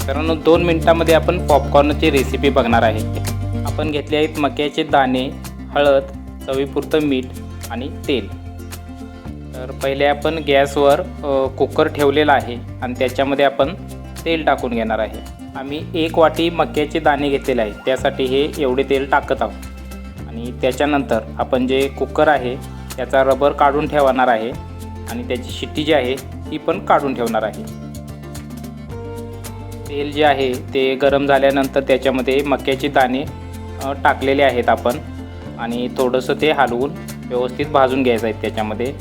मित्रांनो 2 मिनिटांमध्ये आपण पॉपकॉर्नची रेसिपी बघणार आहे। आपण घेतले आहेत मक्याचे दाणे, हळद, चवीपुरतं मीठ आणि तेल। तर पहिले आपण गॅसवर कुकर ठेवलेला आहे आणि त्याच्यामध्ये आपण तेल टाकून घेणार आहे। आम्ही 1 वाटी मक्याचे दाणे घेतलेले आहे, त्यासाठी हे एवढे तेल टाकत आहोत। आणि त्याच्यानंतर आपण जे कुकर आहे त्याचा रबर काढून ठेवणार आहे आणि त्याची शिट्टी जी आहे ती पण काढून ठेवणार आहे। तेल जे आहे ते गरम झाल्यानंतर त्याच्यामध्ये मक्याचे दाणे टाकलेले आहेत आपण आणि थोडंसं ते हलवून व्यवस्थित भाजून घ्यायचं आहे।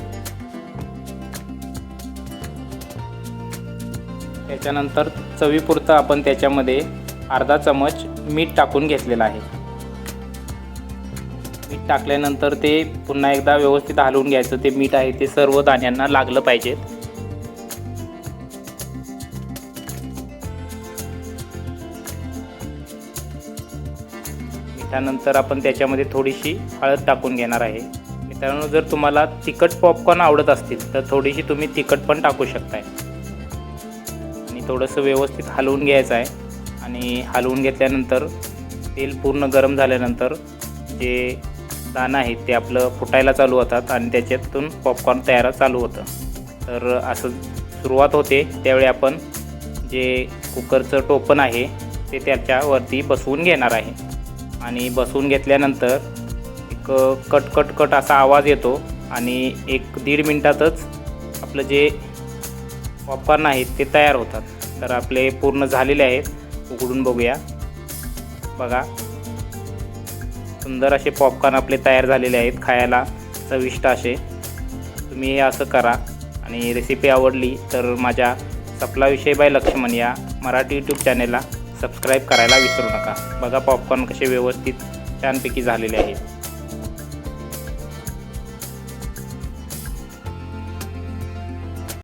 त्याच्यानंतर चवीपुरतं आपण त्याच्यामध्ये अर्धा चमच मीठ टाकून घेतलेलं आहे। मीठ टाकल्यानंतर ते पुन्हा एकदा व्यवस्थित हलवून घ्यायचं। ते मीठ आहे ते सर्व दाण्यांना लागलं पाहिजे। त्यानंतर आपण त्याच्यामध्ये थोडीशी हळद टाकून घेणार आहे। मित्रांनो, जर तुम्हाला तिखट पॉपकॉर्न आवडत असतील तर थोडीशी तुम्ही तिखट पण टाकू शकताय। आणि थोडंसं व्यवस्थित हलवून घ्यायचं आहे आणि हलवून घेतल्यानंतर तेल पूर्ण गरम झाल्यानंतर जे दाणं आहे ते आपलं फुटायला चालू होतात आणि त्याच्यातून पॉपकॉर्न तयार चालू होतं। तर असं सुरुवात होते त्यावेळी आपण जे कुकरचं टोपण आहे ते त्याच्यावरती बसवून घेणार आहे आणि बसवून घेतल्यानंतर एक कट कट कट असा आवाज येतो आणि 1-1.5 मिनिटातच आपलं जे पॉपकॉर्न आहेत ते तयार होतात। तर आपले पूर्ण झालेले आहेत, उघडून बघूया। बघा, सुंदर असे पॉपकॉर्न आपले तयार झालेले आहेत, खायला चविष्ट असे। तुम्ही हे असं करा आणि रेसिपी आवडली तर माझ्या सपला विषय बाय लक्ष्मण या मराठी यूट्यूब चॅनेलला सबस्क्राईब करायला विसरू नका। बघा पॉपकॉर्न कसे व्यवस्थित छानपैकी झालेले आहेत।